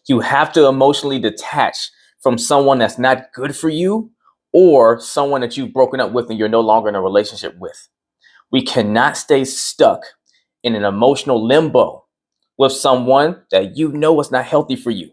You have to emotionally detach from someone that's not good for you or someone that you've broken up with and you're no longer in a relationship with. We cannot stay stuck in an emotional limbo with someone that you know is not healthy for you.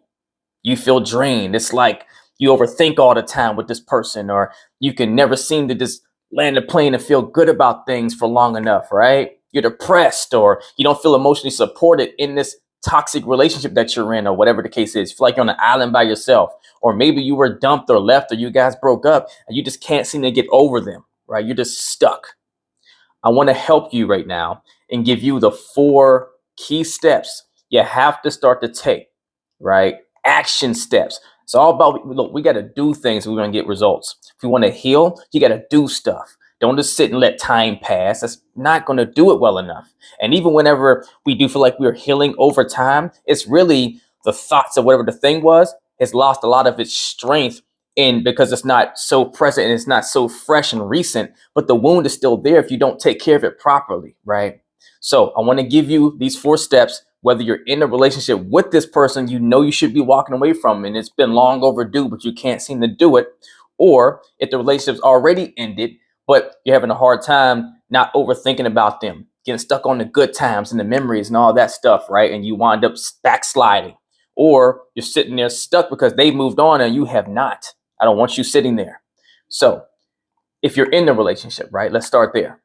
You feel drained. It's like you overthink all the time with this person, or you can never seem to just land the plane and feel good about things for long enough, right? You're depressed, or you don't feel emotionally supported in this toxic relationship that you're in, or whatever the case is. You feel like you're on an island by yourself, or maybe you were dumped or left, or you guys broke up and you just can't seem to get over them, right? You're just stuck. I want to help you right now and give you the 4 key steps you have to start to take, right? Action steps. It's all about, look, we got to do things if we're going to get results. If you want to heal, you got to do stuff. Don't just sit and let time pass. That's not going to do it well enough. And even whenever we do feel like we're healing over time, it's really the thoughts of whatever the thing was has lost a lot of its strength in because it's not so present and it's not so fresh and recent, but the wound is still there if you don't take care of it properly, right? So I want to give you these 4 steps, whether you're in a relationship with this person you know you should be walking away from and it's been long overdue, but you can't seem to do it, or if the relationship's already ended, but you're having a hard time not overthinking about them, getting stuck on the good times and the memories and all that stuff, right? And you wind up backsliding, or you're sitting there stuck because they moved on and you have not. I don't want you sitting there. So if you're in the relationship, right, let's start there.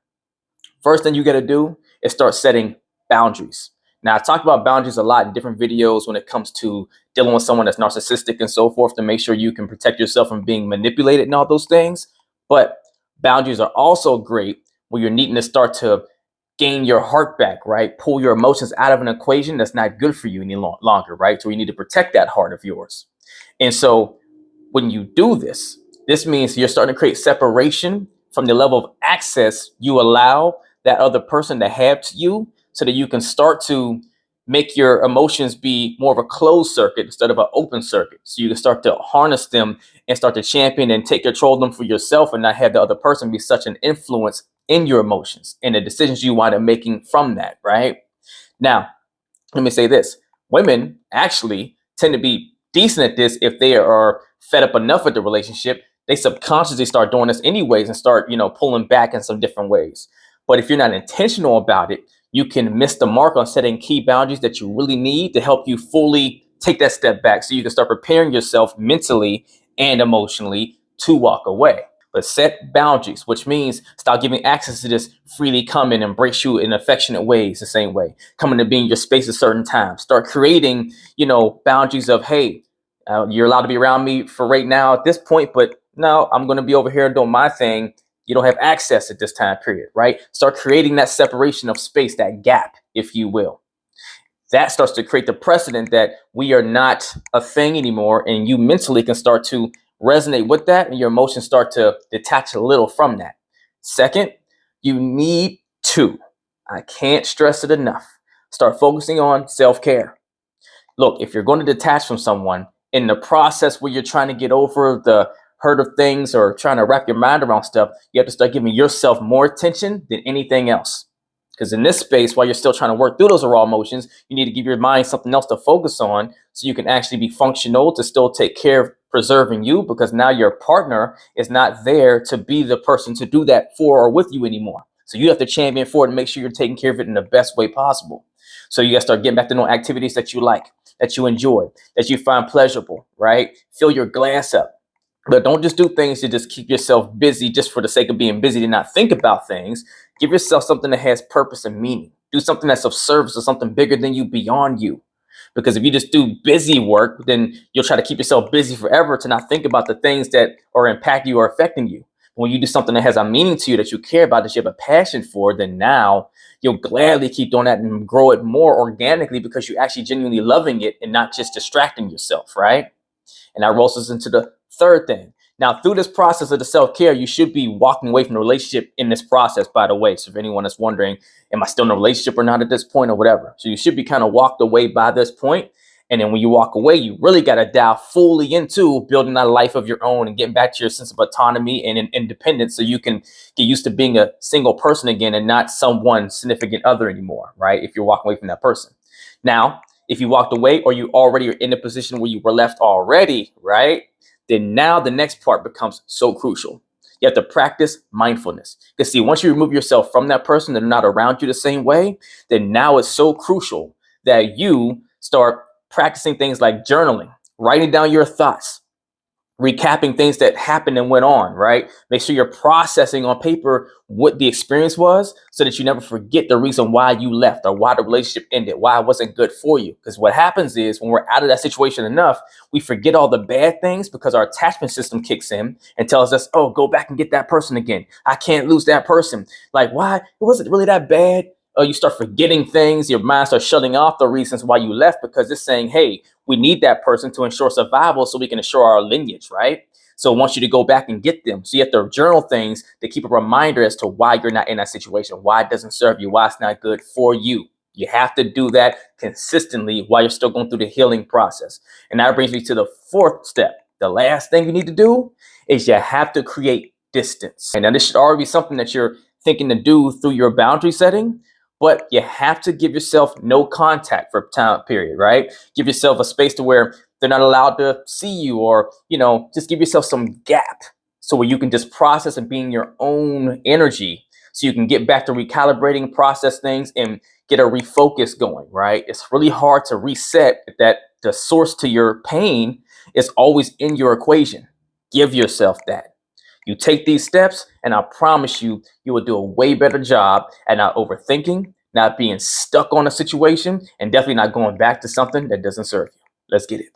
First thing you got to do is start setting boundaries. Now, I talked about boundaries a lot in different videos when it comes to dealing with someone that's narcissistic and so forth to make sure you can protect yourself from being manipulated and all those things. But boundaries are also great when you're needing to start to gain your heart back, right? Pull your emotions out of an equation that's not good for you any longer, right? So you need to protect that heart of yours. And so when you do this, this means you're starting to create separation from the level of access you allow that other person to have to you so that you can start to make your emotions be more of a closed circuit instead of an open circuit. So you can start to harness them and start to champion and take control of them for yourself and not have the other person be such an influence in your emotions and the decisions you wind up making from that, right? Now, let me say this. Women actually tend to be decent at this if they are fed up enough with the relationship. They subconsciously start doing this anyways and start, pulling back in some different ways. But if you're not intentional about it, you can miss the mark on setting key boundaries that you really need to help you fully take that step back so you can start preparing yourself mentally and emotionally to walk away. But set boundaries, which means stop giving access to this freely come and embrace you in affectionate ways the same way, coming to be in your space at certain times. Start creating, boundaries of, hey, you're allowed to be around me for right now at this point, but no, I'm going to be over here doing my thing. You don't have access at this time period, right? Start creating that separation of space, that gap, if you will. That starts to create the precedent that we are not a thing anymore, and you mentally can start to resonate with that, and your emotions start to detach a little from that. Second, you need to, I can't stress it enough, start focusing on self-care. Look, if you're going to detach from someone in the process where you're trying to get over the hurt of things or trying to wrap your mind around stuff, you have to start giving yourself more attention than anything else. Because in this space, while you're still trying to work through those raw emotions, you need to give your mind something else to focus on so you can actually be functional to still take care of preserving you, because now your partner is not there to be the person to do that for or with you anymore. So you have to champion for it and make sure you're taking care of it in the best way possible. So you got to start getting back to doing activities that you like, that you enjoy, that you find pleasurable, right? Fill your glass up. But don't just do things to just keep yourself busy just for the sake of being busy, to not think about things. Give yourself something that has purpose and meaning. Do something that's of service or something bigger than you, beyond you. Because if you just do busy work, then you'll try to keep yourself busy forever to not think about the things that are impacting you or affecting you. When you do something that has a meaning to you, that you care about, that you have a passion for, then now you'll gladly keep doing that and grow it more organically because you're actually genuinely loving it and not just distracting yourself, right? And that rolls us into the third thing. Now, through this process of the self-care, you should be walking away from the relationship in this process, by the way. So if anyone is wondering, am I still in a relationship or not at this point or whatever? So you should be kind of walked away by this point. And then when you walk away, you really got to dive fully into building a life of your own and getting back to your sense of autonomy and independence so you can get used to being a single person again and not someone's significant other anymore, right? If you're walking away from that person. Now, If you walked away or you already are in the position where you were left already, right? Then now the next part becomes so crucial. You have to practice mindfulness. Because see, once you remove yourself from that person, they're not around you the same way, then now it's so crucial that you start practicing things like journaling, writing down your thoughts, recapping things that happened and went on, right? Make sure you're processing on paper what the experience was so that you never forget the reason why you left or why the relationship ended, why it wasn't good for you. Because what happens is when we're out of that situation enough, we forget all the bad things because our attachment system kicks in and tells us, oh, go back and get that person again. I can't lose that person. Like, why? It wasn't really that bad. You start forgetting things. Your mind starts shutting off the reasons why you left because it's saying, hey, we need that person to ensure survival so we can ensure our lineage, right? So it wants you to go back and get them. So you have to journal things to keep a reminder as to why you're not in that situation, why it doesn't serve you, why it's not good for you. You have to do that consistently while you're still going through the healing process. And that brings me to the fourth step. The last thing you need to do is you have to create distance. And now this should already be something that you're thinking to do through your boundary setting, but you have to give yourself no contact for a time period, right? Give yourself a space to where they're not allowed to see you, or, just give yourself some gap so where you can just process and be in your own energy so you can get back to recalibrating, process things, and get a refocus going, right? It's really hard to reset if that the source to your pain is always in your equation. Give yourself that. You take these steps, and I promise you, you will do a way better job at not overthinking, not being stuck on a situation, and definitely not going back to something that doesn't serve you. Let's get it.